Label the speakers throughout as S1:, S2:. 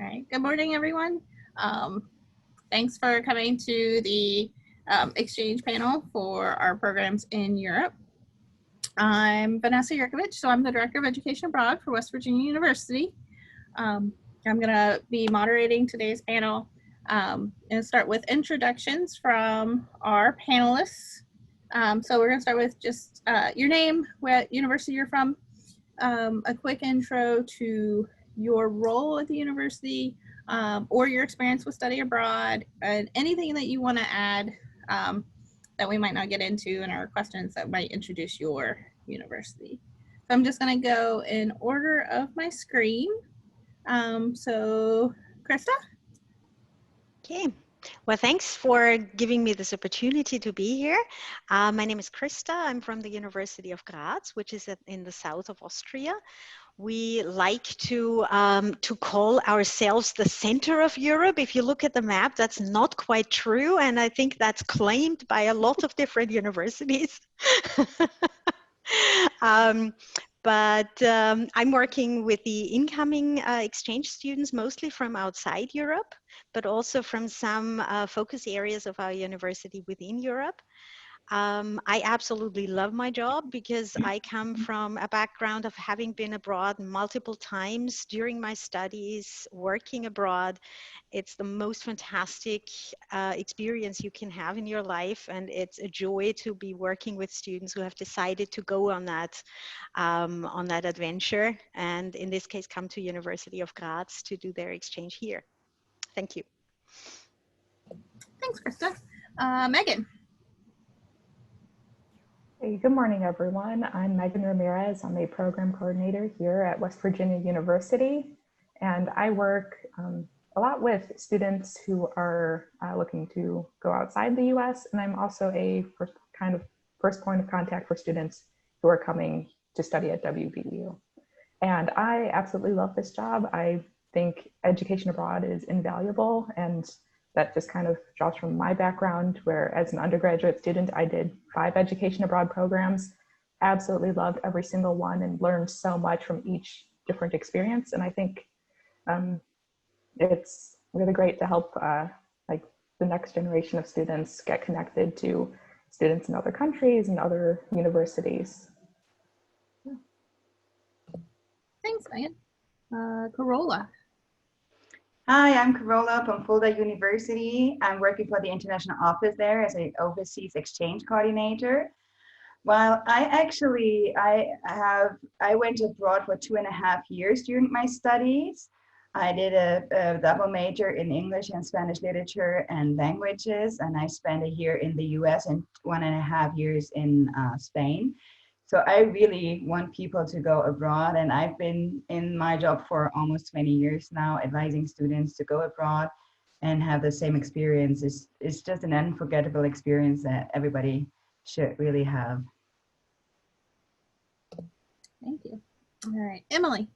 S1: All right, good morning, everyone. Thanks for coming to the exchange panel for our programs in Europe. I'm Vanessa Yurkovich, so I'm the Director of Education Abroad for West Virginia University. I'm going to be moderating today's panel and start with introductions from our panelists. So we're going to start with just your name, what university you're from, a quick intro to your role at the university, or your experience with study abroad, and anything that you want to add that we might not get into in our questions that might introduce your university. So I'm just going to go in order of my screen. So Krista?
S2: Okay. Well, thanks for giving me this opportunity to be here. My name is Krista. I'm from the University of Graz, which is in the south of Austria. We like to call ourselves the center of Europe. If you look at the map, that's not quite true. And I think that's claimed by a lot of different universities. But I'm working with the incoming exchange students, mostly from outside Europe, but also from some focus areas of our university within Europe. I absolutely love my job because I come from a background of having been abroad multiple times during my studies, working abroad. It's the most fantastic experience you can have in your life, and it's a joy to be working with students who have decided to go on that adventure, and in this case come to University of Graz to do their exchange here. Thank you.
S1: Thanks, Krista. Megan.
S3: Hey, good morning, everyone. I'm Megan Ramirez. I'm a program coordinator here at West Virginia University, and I work a lot with students who are looking to go outside the US, and I'm also a first point of contact for students who are coming to study at WVU. And I absolutely love this job. I think education abroad is invaluable, and that just kind of draws from my background, where as an undergraduate student, I did 5 education abroad programs, absolutely loved every single one and learned so much from each different experience. And I think it's really great to help like the next generation of students get connected to students in other countries and other universities. Yeah.
S1: Thanks, Megan. Carola.
S4: Hi, I'm Carola from Fulda University. I'm working for the international office there as an overseas exchange coordinator. Well, I went abroad for 2.5 years during my studies. I did a double major in English and Spanish literature and languages, and I spent a year in the US and 1.5 years in Spain. So I really want people to go abroad, and I've been in my job for almost 20 years now, advising students to go abroad and have the same experience. It's just an unforgettable experience that everybody should really have.
S1: Thank you. All right, Emily.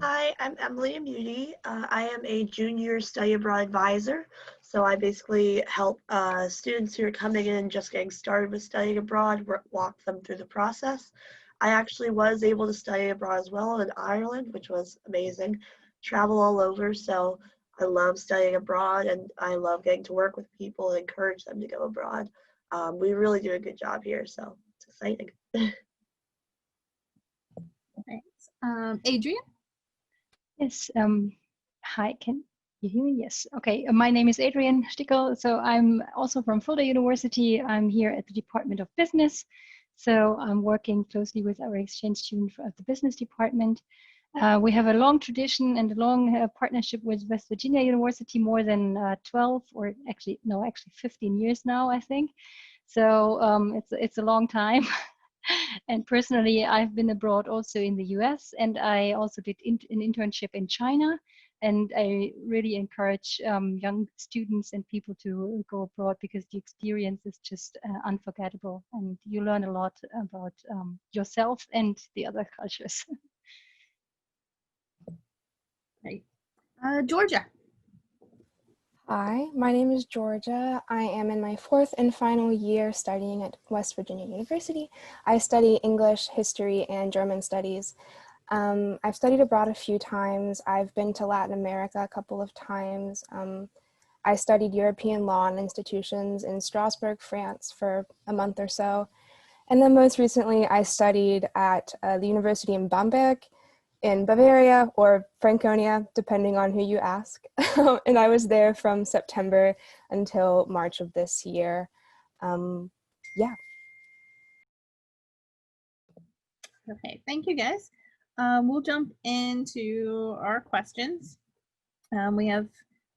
S5: Hi, I'm Emily Mudi. I am a junior study abroad advisor. So I basically help students who are coming in just getting started with studying abroad, walk them through the process. I actually was able to study abroad as well in Ireland, which was amazing. Travel all over, so I love studying abroad, and I love getting to work with people and encourage them to go abroad. We really do a good job here, so it's exciting.
S1: Thanks. Adrian?
S6: Yes, hi, can you hear me? Yes, okay. My name is Adrian Stickel. So I'm also from Fulda University. I'm here at the Department of Business. So I'm working closely with our exchange student at the business department. We have a long tradition and a long partnership with West Virginia University, more than 12 or actually 15 years now, I think. So it's a long time. And personally, I've been abroad also in the US, and I also did an internship in China. And I really encourage young students and people to go abroad because the experience is just unforgettable, and you learn a lot about yourself and the other cultures.
S1: Great. Georgia.
S7: Hi, my name is Georgia. I am in my 4th and final year studying at West Virginia University. I study English, history, and German studies. I've studied abroad a few times. I've been to Latin America a couple of times. I studied European law and institutions in Strasbourg, France for a month or so. And then most recently, I studied at the university in Bamberg in Bavaria or Franconia, depending on who you ask. And I was there from September until March of this year. Yeah.
S1: Okay, thank you guys. We'll jump into our questions. We have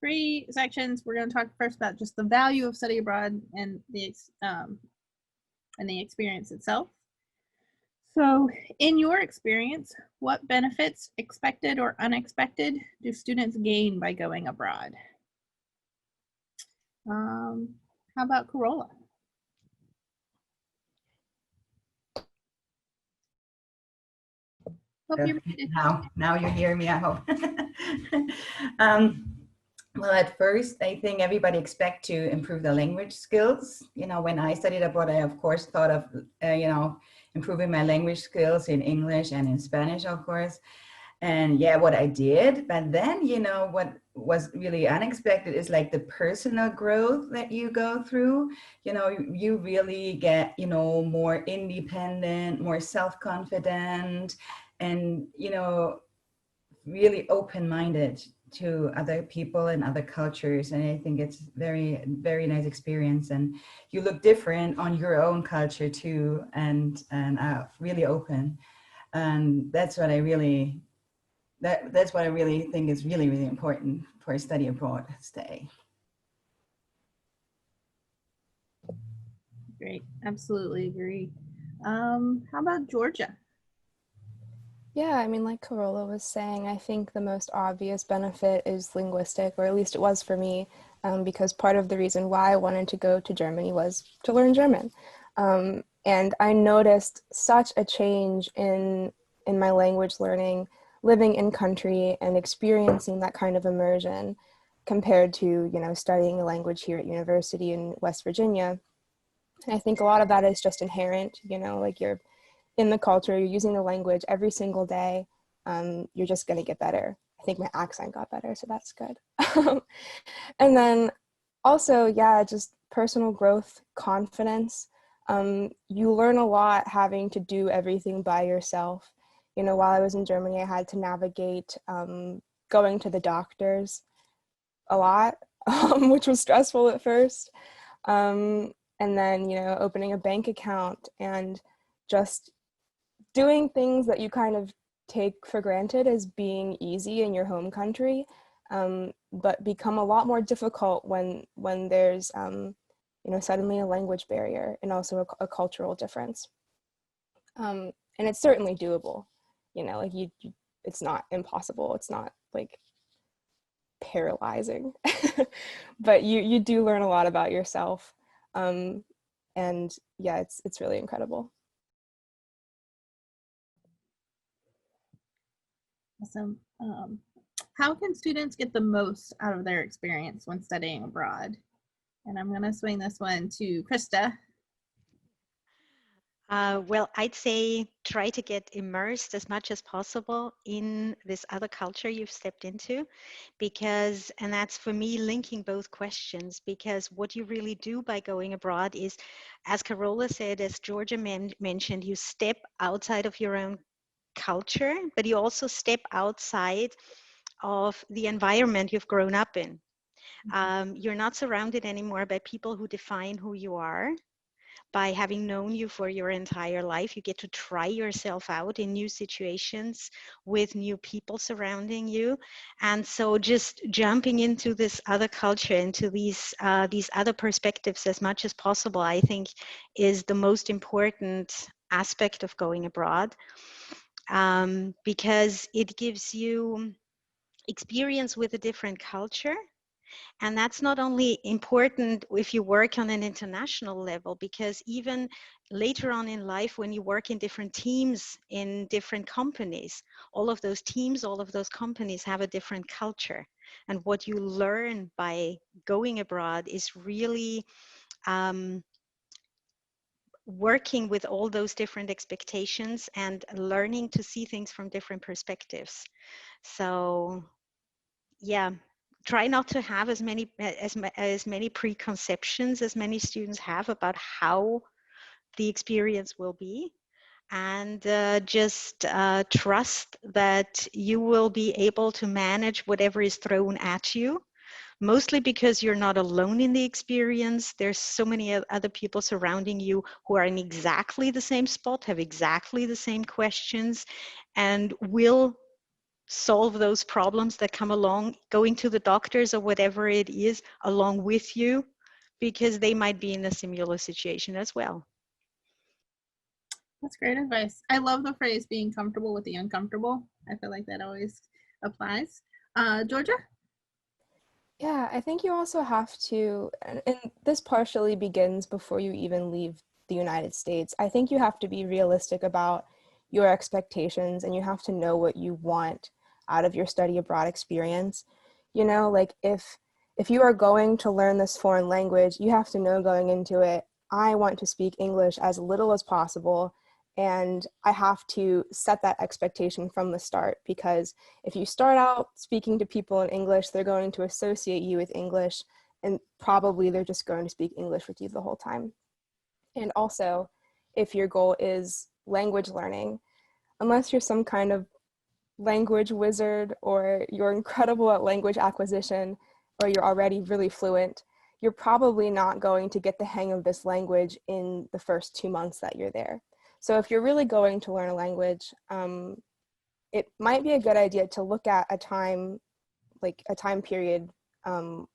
S1: 3 sections. We're going to talk first about just the value of study abroad and the experience itself. So, in your experience, what benefits, expected or unexpected, do students gain by going abroad? How about Corolla?
S4: Now you hear me, I hope. Well, at first, I think everybody expect to improve their language skills. You know, when I studied abroad, I of course thought of, improving my language skills in English and in Spanish, of course. And yeah, what I did, but then, what was really unexpected is like the personal growth that you go through. You really get, more independent, more self-confident, and, really open-minded to other people and other cultures. And I think it's very, very nice experience. And you look different on your own culture too, and really open. And that's what I really, that's what I really think is really, really important for a study abroad stay.
S1: Great, absolutely agree. How about Georgia?
S7: Yeah, I mean, like Corolla was saying, I think the most obvious benefit is linguistic, or at least it was for me, because part of the reason why I wanted to go to Germany was to learn German. And I noticed such a change in my language learning, living in country and experiencing that kind of immersion compared to, studying a language here at university in West Virginia. And I think a lot of that is just inherent, like you're in the culture, you're using the language every single day, you're just going to get better. I think my accent got better, so that's good. And then also, yeah, just personal growth, confidence. You learn a lot having to do everything by yourself. While I was in Germany, I had to navigate going to the doctors a lot, which was stressful at first. And then, opening a bank account and just doing things that you kind of take for granted as being easy in your home country, but become a lot more difficult when there's suddenly a language barrier and also a cultural difference. And it's certainly doable, like it's not impossible. It's not like paralyzing, but you do learn a lot about yourself. And yeah, it's really incredible.
S1: Awesome. How can students get the most out of their experience when studying abroad? And I'm going to swing this one to Krista.
S2: Well, I'd say try to get immersed as much as possible in this other culture you've stepped into, and that's for me linking both questions, because what you really do by going abroad is, as Carola said, as Georgia mentioned, you step outside of your own culture, but you also step outside of the environment you've grown up in. You're not surrounded anymore by people who define who you are. By having known you for your entire life, you get to try yourself out in new situations with new people surrounding you. And so just jumping into this other culture, into these other perspectives as much as possible, I think is the most important aspect of going abroad, because it gives you experience with a different culture. And that's not only important if you work on an international level, because even later on in life, when you work in different teams in different companies, all of those teams, all of those companies have a different culture. And what you learn by going abroad is really working with all those different expectations and learning to see things from different perspectives. So yeah, try not to have as many preconceptions as many students have about how the experience will be, and just trust that you will be able to manage whatever is thrown at you, mostly because you're not alone in the experience. There's so many other people surrounding you who are in exactly the same spot, have exactly the same questions, and will solve those problems that come along, going to the doctors or whatever it is along with you, because they might be in a similar situation as well.
S1: That's great advice. I love the phrase being comfortable with the uncomfortable. I feel like that always applies. Georgia?
S7: Yeah, I think you also have to, and this partially begins before you even leave the United States. I think you have to be realistic about your expectations, and you have to know what you want out of your study abroad experience. You know, like if you are going to learn this foreign language, you have to know going into it, I want to speak English as little as possible, and I have to set that expectation from the start, because if you start out speaking to people in English, they're going to associate you with English, and probably they're just going to speak English with you the whole time. And also, if your goal is language learning, unless you're some kind of language wizard or you're incredible at language acquisition or you're already really fluent, you're probably not going to get the hang of this language in the first 2 months that you're there. So if you're really going to learn a language, it might be a good idea to look at a time period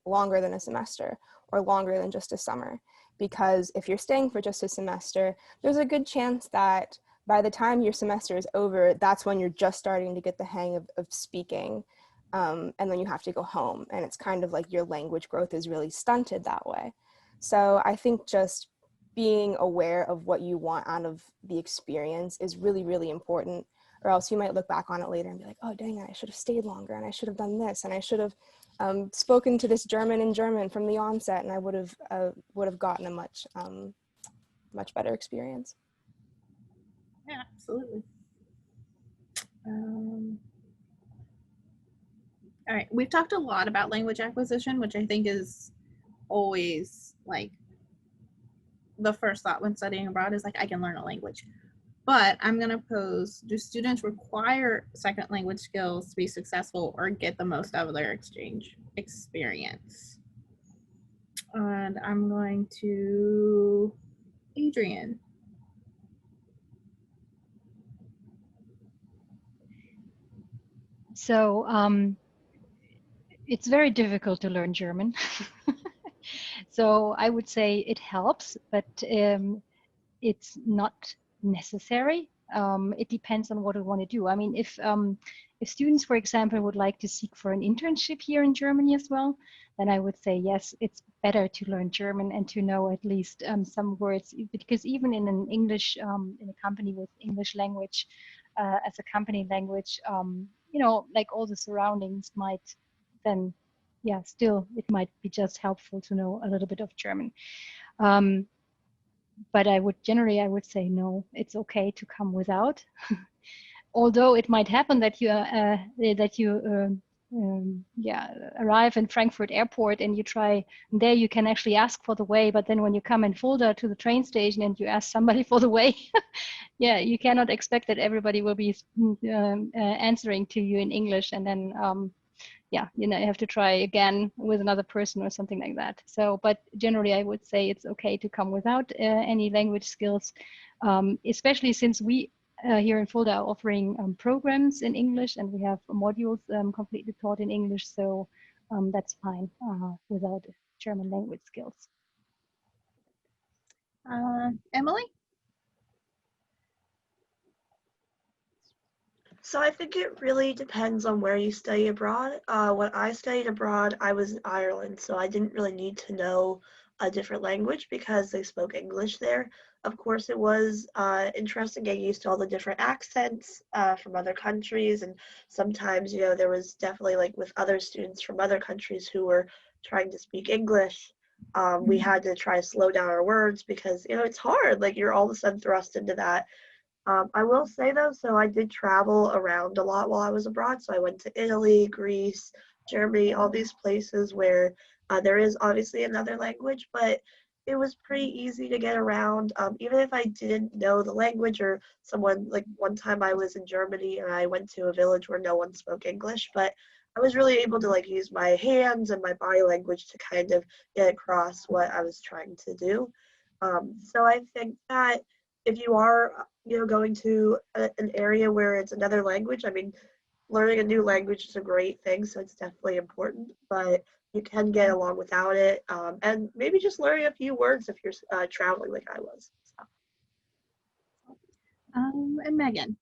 S7: longer than a semester or longer than just a summer. Because if you're staying for just a semester, there's a good chance that by the time your semester is over, that's when you're just starting to get the hang of speaking. And then you have to go home, and it's kind of like your language growth is really stunted that way. So I think just being aware of what you want out of the experience is really, really important, or else you might look back on it later and be like, oh, dang it, I should have stayed longer, and I should have done this, and I should have spoken to this German in German from the onset, and I would have gotten a much better experience.
S1: Yeah, absolutely. All right, we've talked a lot about language acquisition, which I think is always like the first thought when studying abroad is like, I can learn a language. But I'm going to pose, do students require second language skills to be successful or get the most out of their exchange experience? And I'm going to Adrian.
S6: So it's very difficult to learn German. So I would say it helps, but it's not necessary. It depends on what we want to do. I mean, if students, for example, would like to seek for an internship here in Germany as well, then I would say, yes, it's better to learn German and to know at least some words, because even in an English, in a company with English language as a company language, you know, like all the surroundings might then, yeah, still it might be just helpful to know a little bit of German. But I would say no, it's okay to come without. Although it might happen that you arrive in Frankfurt Airport and you try, and there you can actually ask for the way, but then when you come in Fulda to the train station and you ask somebody for the way, yeah, you cannot expect that everybody will be answering to you in English, and then yeah, you know, you have to try again with another person or something like that. So, but generally I would say it's okay to come without any language skills, especially since we here in Fulda are offering programs in English, and we have modules completely taught in English. So that's fine without German language skills.
S1: Emily?
S5: So I think it really depends on where you study abroad. When I studied abroad, I was in Ireland, so I didn't really need to know a different language because they spoke English there. Of course, it was interesting getting used to all the different accents from other countries, and sometimes, you know, there was definitely, like with other students from other countries who were trying to speak English, We had to try to slow down our words because, you know, it's hard. Like you're all of a sudden thrust into that. I will say though, so I did travel around a lot while I was abroad. So I went to Italy, Greece, Germany, all these places where there is obviously another language, but it was pretty easy to get around. Even if I didn't know the language, or someone, like one time I was in Germany and I went to a village where no one spoke English, but I was really able to like use my hands and my body language to kind of get across what I was trying to do. So I think that if you are, you know, going to an area where it's another language, I mean, learning a new language is a great thing, so it's definitely important, but you can get along without it, and maybe just learning a few words if you're traveling like I was. So.
S1: And Megan.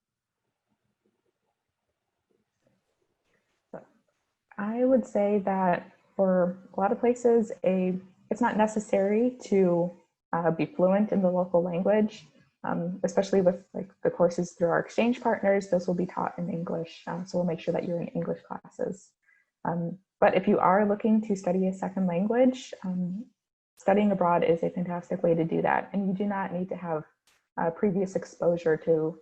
S3: I would say that for a lot of places, it's not necessary to be fluent in the local language, especially with like the courses through our exchange partners. Those will be taught in English, so we'll make sure that you're in English classes. But if you are looking to study a second language, studying abroad is a fantastic way to do that, and you do not need to have previous exposure to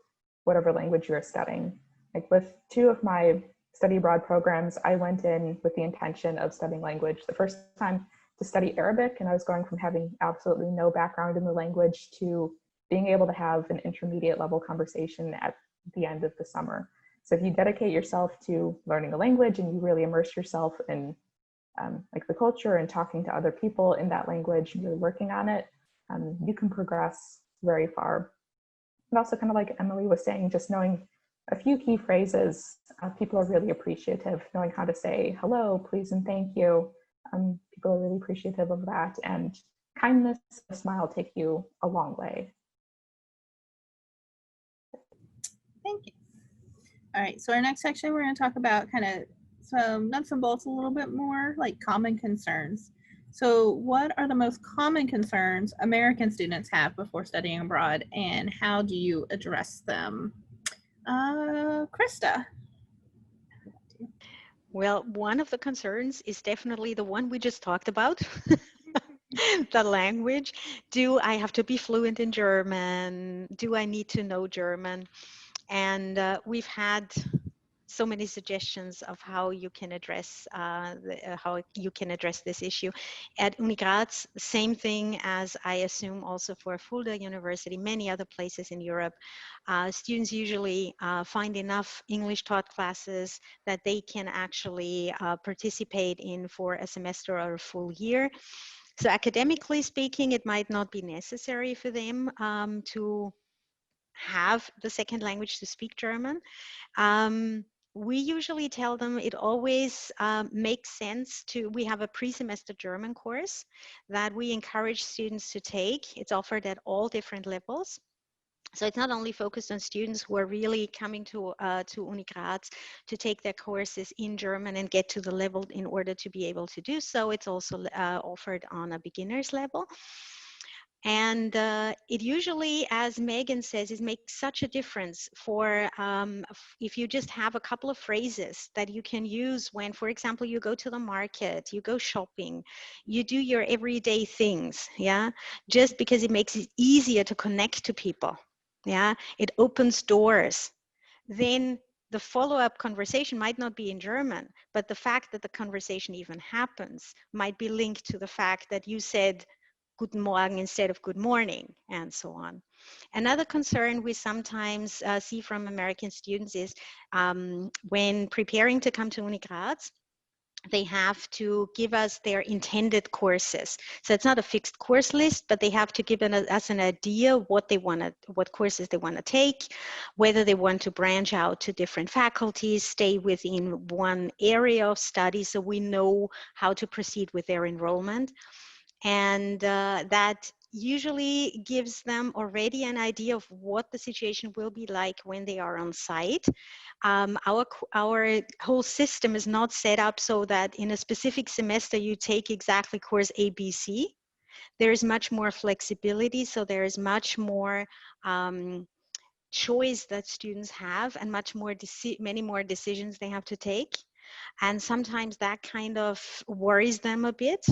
S3: whatever language you're studying. Like with two of my study abroad programs, I went in with the intention of studying language. The first time to study Arabic, and I was going from having absolutely no background in the language to being able to have an intermediate level conversation at the end of the summer. So if you dedicate yourself to learning a language and you really immerse yourself in like the culture and talking to other people in that language and really working on it, you can progress very far. And also, kind of like Emily was saying, just knowing a few key phrases, people are really appreciative. Knowing how to say hello, please, and thank you. People are really appreciative of that. And kindness, a smile take you a long way.
S1: Thank you. All right, so our next section, we're going to talk about kind of some nuts and bolts a little bit more, like common concerns. So what are the most common concerns American students have before studying abroad, and how do you address them? Krista.
S2: Well, one of the concerns is definitely the one we just talked about. The language. Do I have to be fluent in German? Do I need to know German? And we've had so many suggestions of how you can address this issue. At Uni Graz, same thing as I assume also for Fulda University, many other places in Europe. Students usually find enough English taught classes that they can actually participate in for a semester or a full year. So academically speaking, it might not be necessary for them to have the second language to speak German. We usually tell them it always makes sense we have a pre-semester German course that we encourage students to take. It's offered at all different levels. So it's not only focused on students who are really coming to Uni Graz to take their courses in German and get to the level in order to be able to do so. It's also offered on a beginner's level. And it usually, as Megan says, it makes such a difference for if you just have a couple of phrases that you can use when, for example, you go to the market, you go shopping, you do your everyday things, yeah? Just because it makes it easier to connect to people, yeah? It opens doors. Then the follow-up conversation might not be in German, but the fact that the conversation even happens might be linked to the fact that you said Guten Morgen instead of good morning, and so on. Another concern we sometimes see from American students is when preparing to come to Uni Graz, they have to give us their intended courses. So it's not a fixed course list, but they have to give us an idea what courses they want to take, whether they want to branch out to different faculties, stay within one area of study, so we know how to proceed with their enrollment. And that usually gives them already an idea of what the situation will be like when they are on site. Our whole system is not set up so that in a specific semester you take exactly course ABC. There is much more flexibility, so there is much more choice that students have, and many more decisions they have to take. And sometimes that kind of worries them a bit.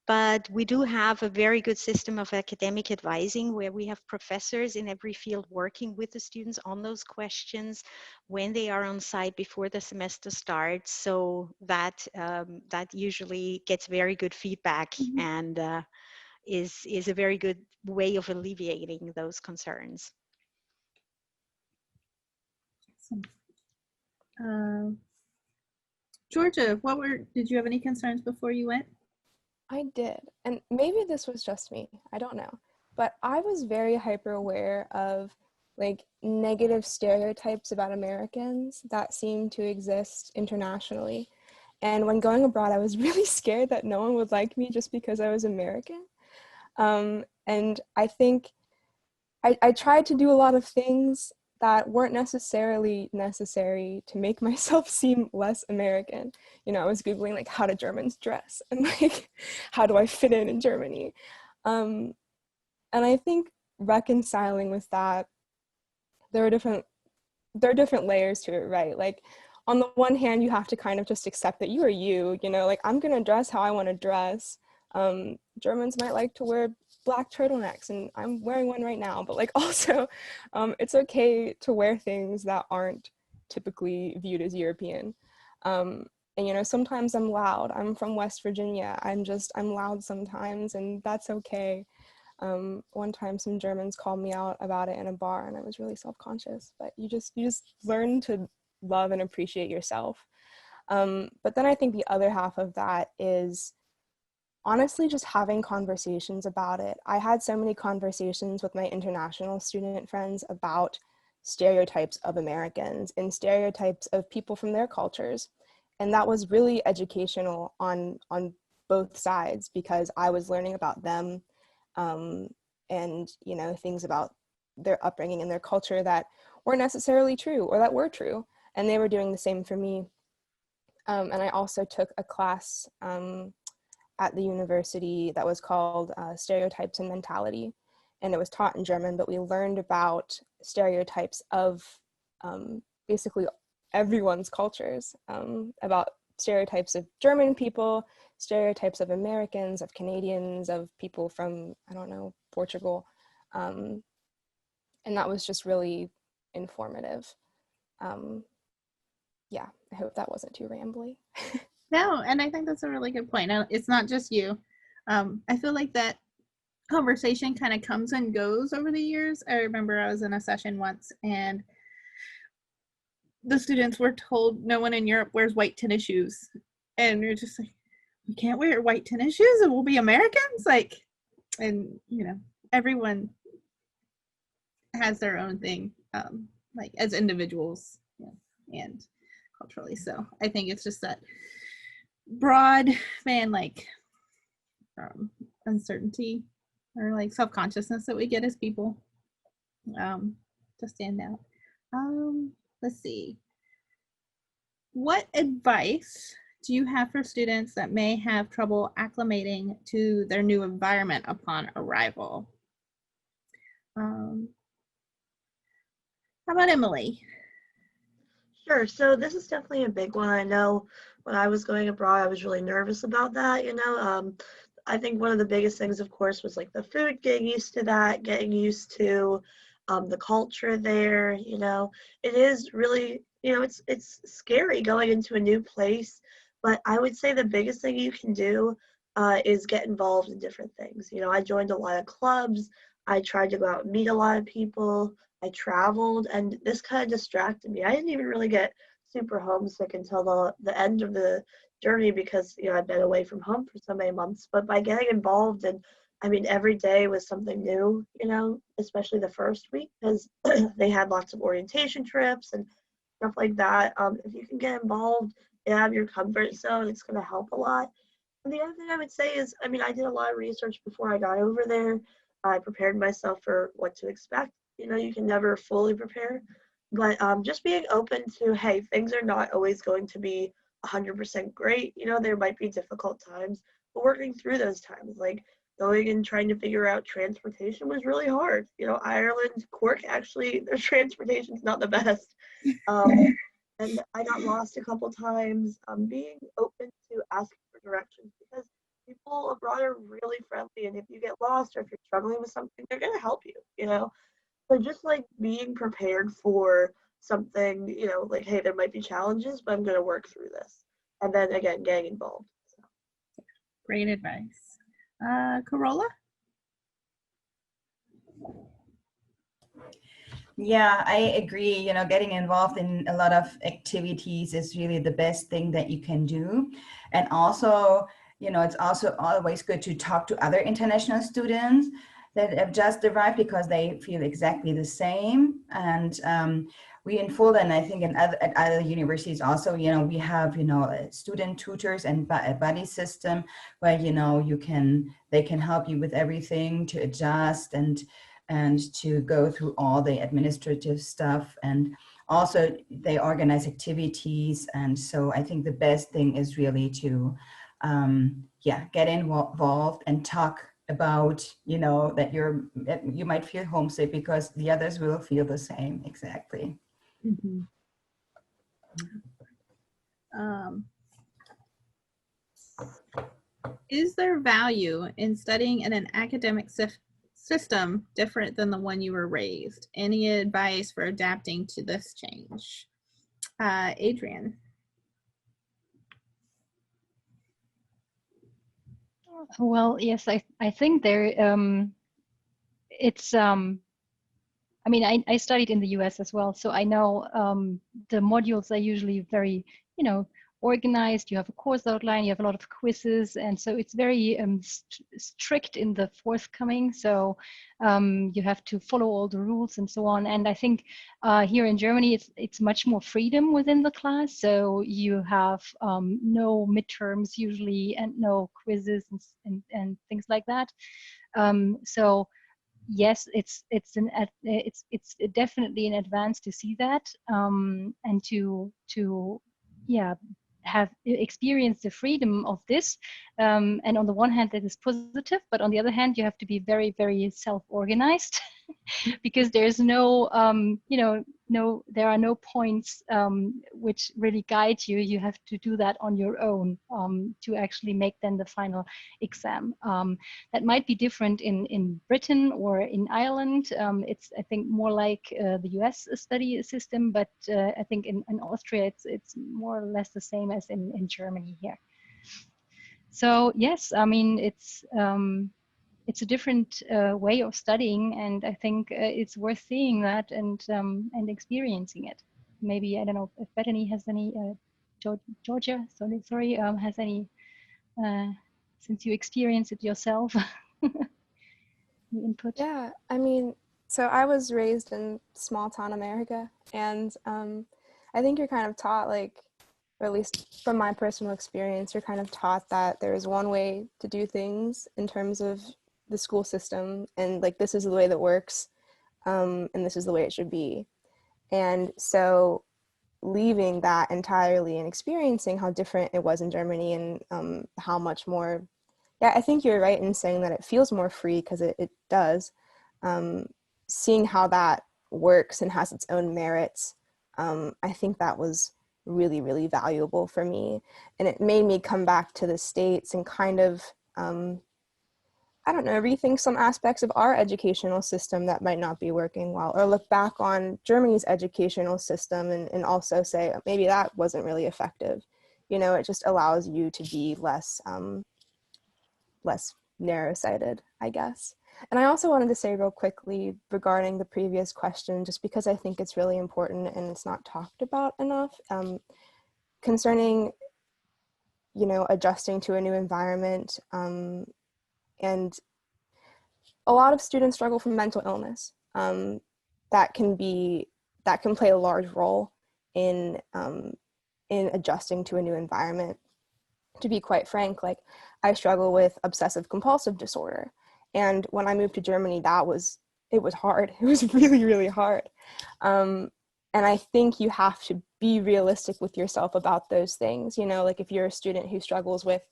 S2: But we do have a very good system of academic advising where we have professors in every field working with the students on those questions when they are on site before the semester starts. So that that usually gets very good feedback and is a very good way of alleviating those concerns.
S1: Georgia, did you have any concerns before you went?
S7: I did, and maybe this was just me, I don't know, but I was very hyper aware of like negative stereotypes about Americans that seem to exist internationally. And when going abroad, I was really scared that no one would like me just because I was American. And I think I tried to do a lot of things that weren't necessarily necessary to make myself seem less American. You know, I was Googling like how do Germans dress and like how do I fit in Germany? And I think reconciling with that, there are different layers to it, right? Like on the one hand, you have to kind of just accept that you are you know, like I'm gonna dress how I want to dress. Germans might like to wear black turtlenecks and I'm wearing one right now, but like also it's okay to wear things that aren't typically viewed as European. And you know, sometimes I'm loud. I'm from West Virginia. I'm loud sometimes, and that's okay. One time some Germans called me out about it in a bar and I was really self-conscious, but you just learn to love and appreciate yourself. But then I think the other half of that is honestly just having conversations about it. I had so many conversations with my international student friends about stereotypes of Americans and stereotypes of people from their cultures. And that was really educational on both sides because I was learning about them and, you know, things about their upbringing and their culture that weren't necessarily true or that were true. And they were doing the same for me. And I also took a class at the university that was called Stereotypes and Mentality. And it was taught in German, but we learned about stereotypes of basically everyone's cultures, about stereotypes of German people, stereotypes of Americans, of Canadians, of people from, I don't know, Portugal. And that was just really informative. Yeah, I hope that wasn't too rambly.
S1: No, and I think that's a really good point. Now, it's not just you. I feel like that conversation kind of comes and goes over the years. I remember I was in a session once and the students were told no one in Europe wears white tennis shoes. And you're just like, we can't wear white tennis shoes and we'll be Americans? Like, and you know, everyone has their own thing, like as individuals, you know, and culturally. So I think it's just that broad like uncertainty or like self-consciousness that we get as people to stand out. Let's see. What advice do you have for students that may have trouble acclimating to their new environment upon arrival? How about Emily?
S5: Sure. So this is definitely a big one. I know when I was going abroad, I was really nervous about that, you know. I think one of the biggest things, of course, was like the food, getting used to that, getting used to the culture there, you know. It is really, you know, it's scary going into a new place, but I would say the biggest thing you can do is get involved in different things. You know, I joined a lot of clubs. I tried to go out and meet a lot of people. I traveled, and this kind of distracted me. I didn't even really get super homesick until the end of the journey because, you know, I'd been away from home for so many months. But by getting involved, and I mean, every day was something new, you know, especially the first week because they had lots of orientation trips and stuff like that. If you can get involved and have your comfort zone, it's going to help a lot. And the other thing I would say is, I mean, I did a lot of research before I got over there. I prepared myself for what to expect. You know, you can never fully prepare, but just being open to, hey, things are not always going to be 100% great. You know, there might be difficult times, but working through those times, like going and trying to figure out transportation was really hard. You know, Ireland, Cork, actually, their transportation's not the best. And I got lost a couple times. Being open to asking for directions because people abroad are really friendly, and if you get lost or if you're struggling with something, they're gonna help you, you know. So just like being prepared for something, you know, like, hey, there might be challenges, but I'm gonna work through this. And then again, getting involved. So.
S1: Great advice. Corolla?
S4: Yeah, I agree. You know, getting involved in a lot of activities is really the best thing that you can do. And also, you know, it's also always good to talk to other international students that have just arrived because they feel exactly the same. And we in Fulda, and I think at other universities also, you know, we have, you know, student tutors and a buddy system where, you know, they can help you with everything to adjust and to go through all the administrative stuff. And also they organize activities. And so I think the best thing is really to, get involved and talk about, you know, that you might feel homesick because the others will feel the same. Exactly.
S1: Mm-hmm. Is there value in studying in an academic system different than the one you were raised? Any advice for adapting to this change? Adrian.
S6: Well, yes, I think there it's I mean, I studied in the US as well, so I know the modules are usually very, you know, organized. You have a course outline, you have a lot of quizzes, and so it's very strict in the forthcoming. So you have to follow all the rules and so on. And I think here in Germany, it's much more freedom within the class. So you have no midterms usually and no quizzes and things like that. So yes, it's definitely an advance to see that and to yeah have experienced the freedom of this. And on the one hand, that is positive, but on the other hand, you have to be very, very self-organized because there's no, there are no points which really guide you. You have to do that on your own to actually make then the final exam. That might be different in Britain or in Ireland. It's, I think, more like the US study system, but I think in Austria, it's more or less the same as in Germany here. So yes, I mean, it's a different way of studying, and I think it's worth seeing that and experiencing it. Maybe, I don't know if Bethany has any, Georgia, sorry, has any, since you experienced it yourself, any input?
S7: Yeah, I mean, so I was raised in small town America, and I think you're kind of taught, like, or at least from my personal experience, you're kind of taught that there is one way to do things in terms of the school system, and like, this is the way that works, and this is the way it should be. And so leaving that entirely and experiencing how different it was in Germany, and how much more, yeah, I think you're right in saying that it feels more free, because it does. Seeing how that works and has its own merits, I think that was really, really valuable for me. And it made me come back to the States and kind of, I don't know, rethink some aspects of our educational system that might not be working well, or look back on Germany's educational system and also say, maybe that wasn't really effective. You know, it just allows you to be less narrow-sighted, I guess. And I also wanted to say real quickly regarding the previous question, just because I think it's really important and it's not talked about enough, concerning, you know, adjusting to a new environment. And a lot of students struggle from mental illness. That can play a large role in adjusting to a new environment. To be quite frank, like, I struggle with obsessive compulsive disorder. And when I moved to Germany, it was hard. It was really, really hard. And I think you have to be realistic with yourself about those things. You know, like, if you're a student who struggles with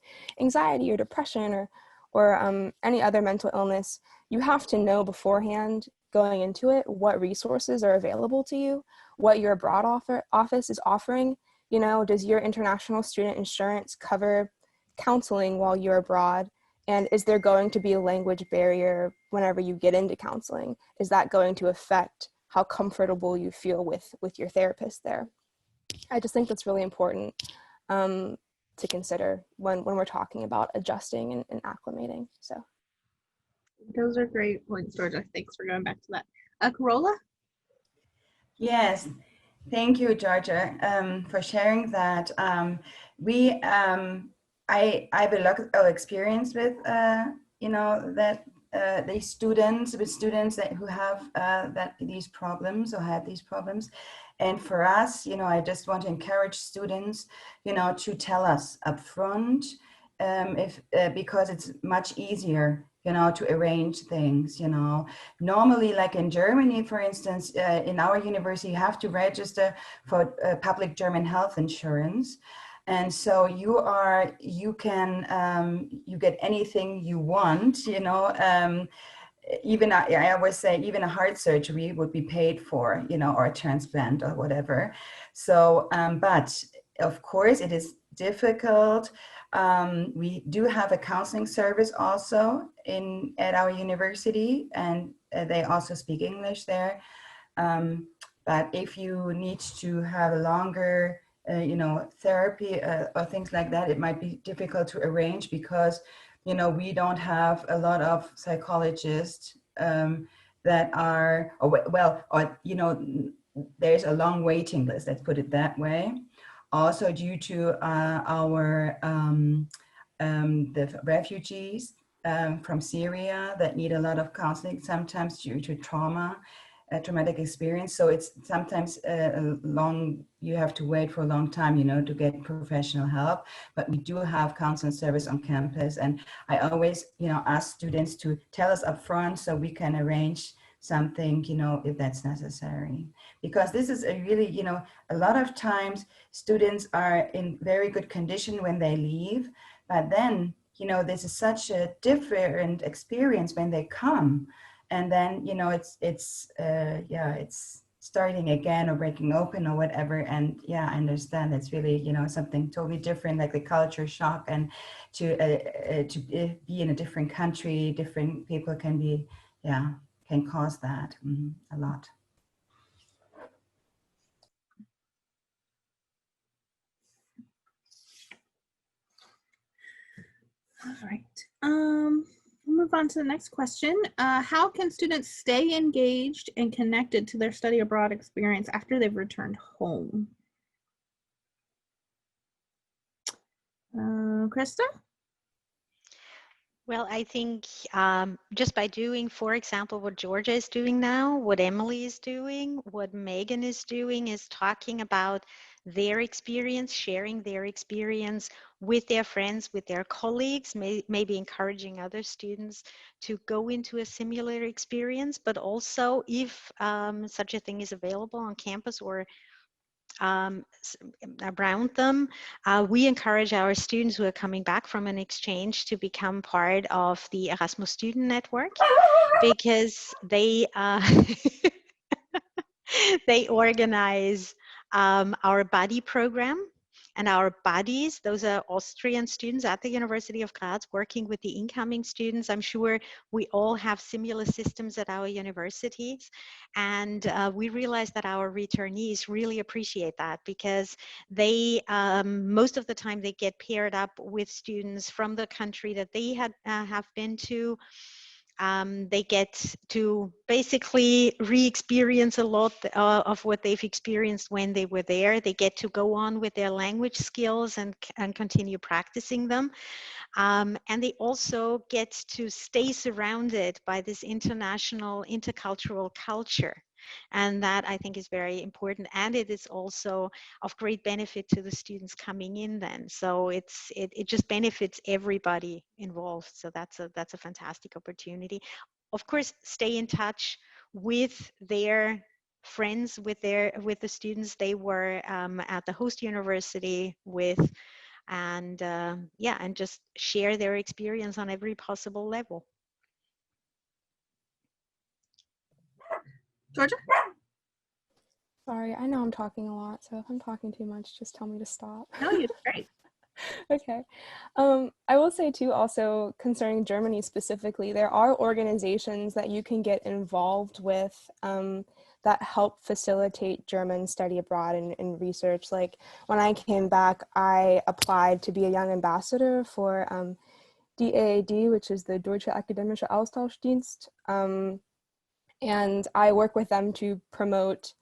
S7: anxiety or depression or any other mental illness, you have to know beforehand, going into it, what resources are available to you, what your abroad office is offering. You know, does your international student insurance cover counseling while you're abroad? And is there going to be a language barrier whenever you get into counseling? Is that going to affect how comfortable you feel with your therapist there? I just think that's really important to consider when we're talking about adjusting and acclimating. So
S1: those are great points, Georgia. Thanks for going back to that. Corolla?
S4: Yes, thank you, Georgia, for sharing that. I have a lot of experience with, these students, who have these problems or had these problems. And for us, I just want to encourage students, to tell us upfront, because it's much easier, to arrange things, Normally, like in Germany, for instance, in our university, you have to register for public German health insurance. And so you get anything you want, even I always say even a heart surgery would be paid for, or a transplant or whatever. So, but of course it is difficult. We do have a counseling service also at our university, and they also speak English there. But if you need to have a longer, therapy or things like that, it might be difficult to arrange because, we don't have a lot of psychologists that are, there's a long waiting list, let's put it that way. Also due to the refugees from Syria that need a lot of counseling, sometimes due to traumatic experience. So it's sometimes you have to wait for a long time, to get professional help. But we do have counseling service on campus. And I always, ask students to tell us upfront so we can arrange something, if that's necessary. Because this is a really, a lot of times students are in very good condition when they leave, but then, this is such a different experience when they come. And then, it's starting again or breaking open or whatever. And yeah, I understand it's really, something totally different, like the culture shock, and to be in a different country, different people can cause that a lot.
S1: All right. We'll move on to the next question. How can students stay engaged and connected to their study abroad experience after they've returned home? Krista?
S2: Well, I think just by doing, for example, what Georgia is doing now, what Emily is doing, what Megan is doing, is talking about their experience, sharing their experience with their friends, with their colleagues, maybe encouraging other students to go into a similar experience, but also if such a thing is available on campus or around them, we encourage our students who are coming back from an exchange to become part of the Erasmus Student Network, because they they organize our buddy program. And our buddies, those are Austrian students at the University of Graz working with the incoming students. I'm sure we all have similar systems at our universities. And we realize that our returnees really appreciate that, because they, most of the time, they get paired up with students from the country that they have been to. They get to basically re-experience a lot of what they've experienced when they were there. They get to go on with their language skills and continue practicing them. And they also get to stay surrounded by this international, intercultural culture. And that, I think, is very important. And it is also of great benefit to the students coming in then. So it just benefits everybody involved. So that's a fantastic opportunity. Of course, stay in touch with their friends, with the students they were at the host university with, and and just share their experience on every possible level.
S1: Georgia?
S7: sorry, I know I'm talking a lot, so if I'm talking too much, just tell me to stop.
S1: No, you're great.
S7: Okay. I will say too, also concerning Germany specifically, there are organizations that you can get involved with that help facilitate German study abroad and research. Like when I came back, I applied to be a young ambassador for DAAD, which is the Deutsche Akademische Austauschdienst. And I work with them to promote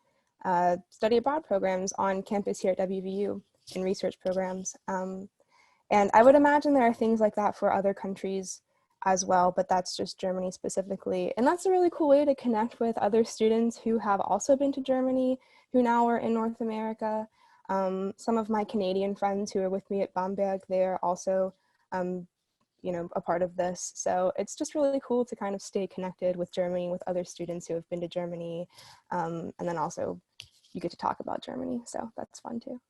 S7: study abroad programs on campus here at WVU in research programs. And I would imagine there are things like that for other countries as well, but that's just Germany specifically. And that's a really cool way to connect with other students who have also been to Germany, who now are in North America. Some of my Canadian friends who are with me at Bamberg, they're also you know, a part of this. So it's just really cool to kind of stay connected with Germany, with other students who have been to Germany. And then also you get to talk about Germany. So that's fun too.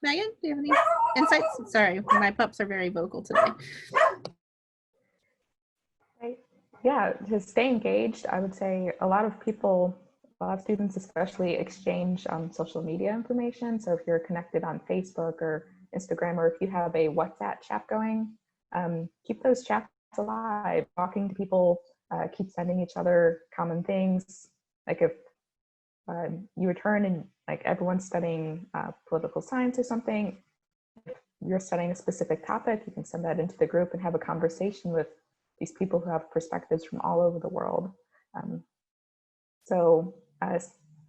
S1: Megan, do you have any insights? Sorry, my pups are very vocal today.
S3: Yeah, to stay engaged, I would say a lot of people, a lot of students especially, exchange social media information. So if you're connected on Facebook or Instagram, or if you have a WhatsApp chat going, keep those chats alive, talking to people, keep sending each other common things. Like if you return and like everyone's studying political science or something, if you're studying a specific topic, you can send that into the group and have a conversation with these people who have perspectives from all over the world. So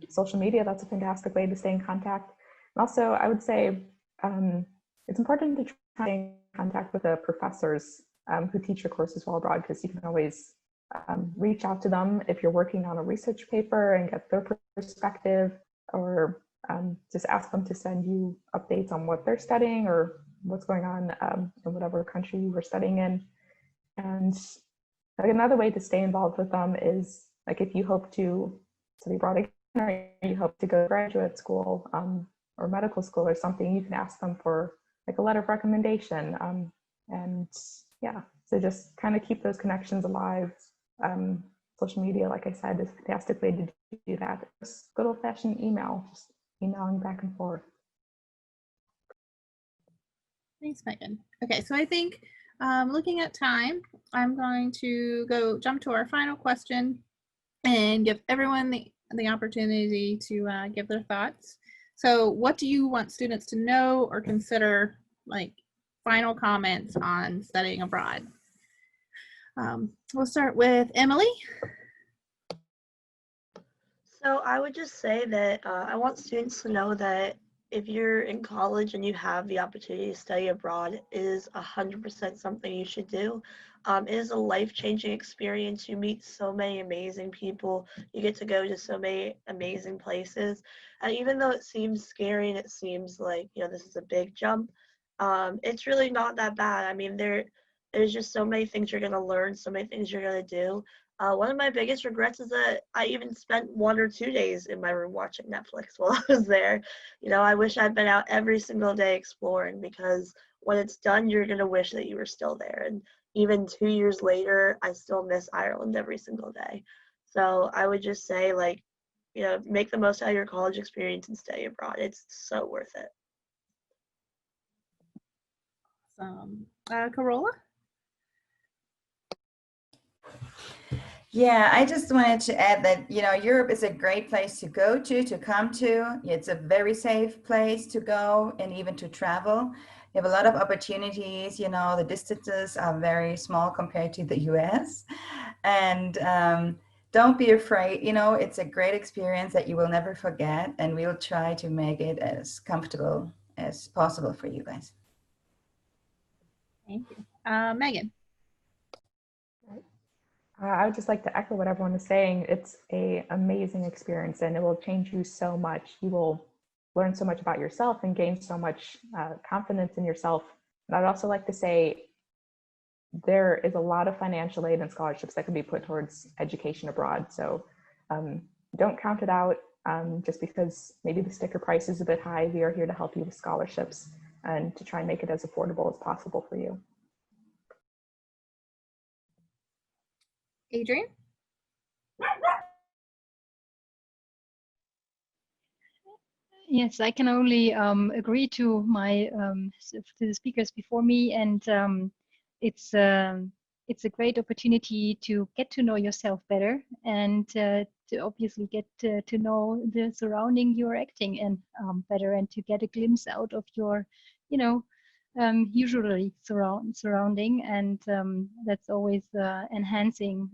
S3: social media, that's a fantastic way to stay in contact. And also, I would say it's important to try to stay in contact with the professors who teach your courses while abroad, because you can always reach out to them if you're working on a research paper and get their perspective, or just ask them to send you updates on what they're studying or what's going on in whatever country you were studying in. And like another way to stay involved with them is like if you hope to study abroad again, or you hope to go to graduate school or medical school or something, you can ask them for like a letter of recommendation. And yeah, so just kind of keep those connections alive. Social media, like I said, is a fantastic way to do that. Just good old-fashioned email, just emailing back and forth.
S1: Thanks, Megan. Okay, so I think looking at time, I'm going to jump to our final question and give everyone the opportunity to give their thoughts. So what do you want students to know or consider, like final comments on studying abroad? We'll start with Emily.
S5: So I would just say that I want students to know that if you're in college and you have the opportunity to study abroad, it is 100% something you should do. It is a life-changing experience. You meet so many amazing people. You get to go to so many amazing places. And even though it seems scary and it seems like, you know, this is a big jump, it's really not that bad. I mean, there's just so many things you're going to learn, so many things you're going to do. One of my biggest regrets is that I even spent 1 or 2 days in my room watching Netflix while I was there. You know, I wish I'd been out every single day exploring, because when it's done, you're going to wish that you were still there. And even 2 years later, I still miss Ireland every single day. So I would just say, like, you know, make the most out of your college experience and study abroad. It's so worth it.
S1: Carola?
S4: Yeah, I just wanted to add that, you know, Europe is a great place to go to come to. It's a very safe place to go and even to travel. You have a lot of opportunities, you know, the distances are very small compared to the US. And don't be afraid, you know, it's a great experience that you will never forget, and we'll try to make it as comfortable as possible for you guys.
S1: Thank you. Megan?
S3: I would just like to echo what everyone is saying. It's an amazing experience, and it will change you so much. You will learn so much about yourself and gain so much confidence in yourself. And I'd also like to say there is a lot of financial aid and scholarships that can be put towards education abroad. So don't count it out just because maybe the sticker price is a bit high. We are here to help you with scholarships and to try and make it as affordable as possible for you.
S1: Adrian?
S6: Yes, I can only agree to my to the speakers before me, and it's it's a great opportunity to get to know yourself better and to obviously get to know the surrounding you're acting in better, and to get a glimpse out of your, you know, usually surrounding, and that's always enhancing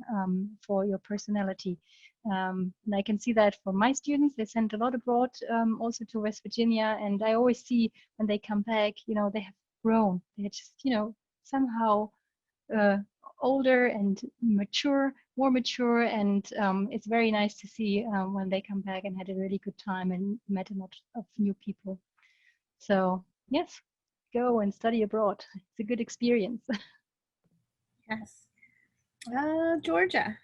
S6: for your personality. And I can see that for my students, they send a lot abroad, also to West Virginia. And I always see when they come back, you know, they have grown. They're just, you know, somehow older and mature, more mature. And it's very nice to see when they come back and had a really good time and met a lot of new people. So yes, go and study abroad. It's a good experience.
S1: Yes. Georgia.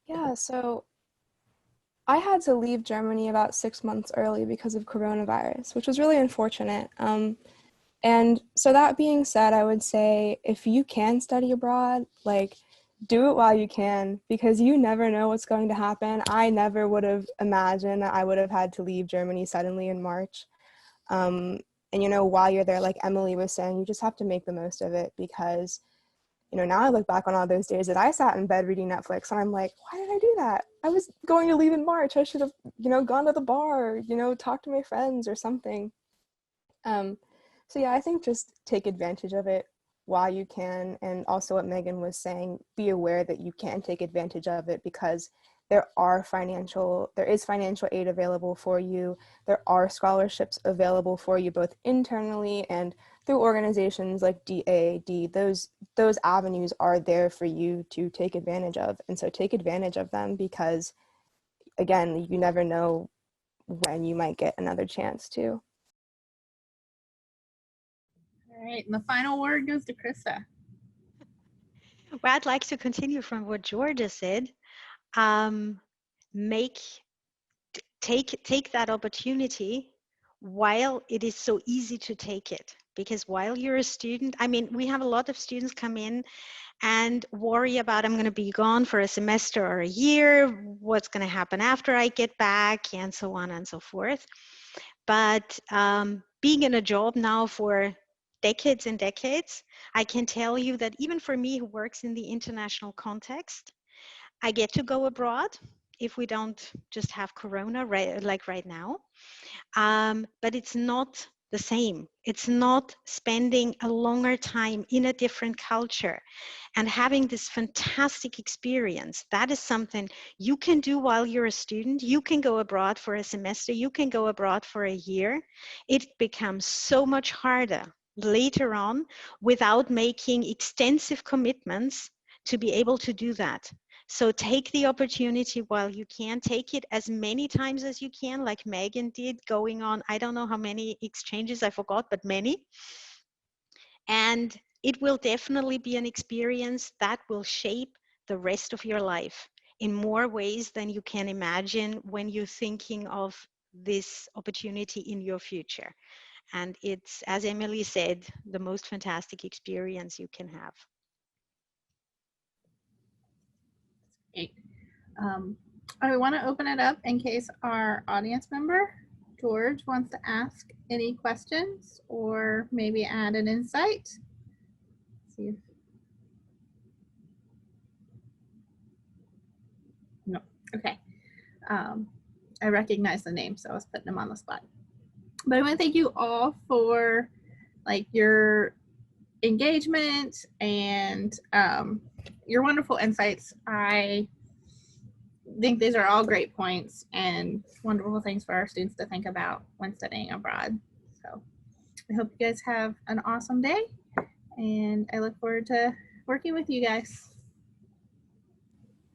S7: Yeah, so I had to leave Germany about 6 months early because of coronavirus, which was really unfortunate. And so that being said, I would say if you can study abroad, like, do it while you can, because you never know what's going to happen. I never would have imagined that I would have had to leave Germany suddenly in March. And, you know, while you're there, like Emily was saying, you just have to make the most of it, because, you know, now I look back on all those days that I sat in bed reading Netflix and I'm like, why did I do that? I was going to leave in March. I should have, you know, gone to the bar, you know, talked to my friends or something. So yeah, I think just take advantage of it while you can. And also what Megan was saying, be aware that you can take advantage of it, because there is financial aid available for you. There are scholarships available for you, both internally and through organizations like DAAD. Those avenues are there for you to take advantage of. And so take advantage of them, because again, you never know when you might get another chance to.
S1: All right, and the final word goes to Krista.
S2: Well, I'd like to continue from what Georgia said. Take that opportunity while it is so easy to take it. Because while you're a student, I mean, we have a lot of students come in and worry about, I'm going to be gone for a semester or a year, what's going to happen after I get back, and so on and so forth. But being in a job now for decades and decades, I can tell you that even for me, who works in the international context, I get to go abroad if we don't just have Corona like right now. But it's not the same. It's not spending a longer time in a different culture and having this fantastic experience. That is something you can do while you're a student. You can go abroad for a semester. You can go abroad for a year. It becomes so much harder later on without making extensive commitments to be able to do that. So take the opportunity while you can. Take it as many times as you can, like Megan did, going on, I don't know how many exchanges, I forgot, but many. And it will definitely be an experience that will shape the rest of your life in more ways than you can imagine when you're thinking of this opportunity in your future. And it's, as Emily said, the most fantastic experience you can have.
S1: Great. I want to open it up in case our audience member, George, wants to ask any questions or maybe add an insight. See if... No. Okay. I recognize the name, so I was putting him on the spot. But I want to thank you all for your engagement and your wonderful insights. I think these are all great points and wonderful things for our students to think about when studying abroad. So I hope you guys have an awesome day, and I look forward to working with you guys.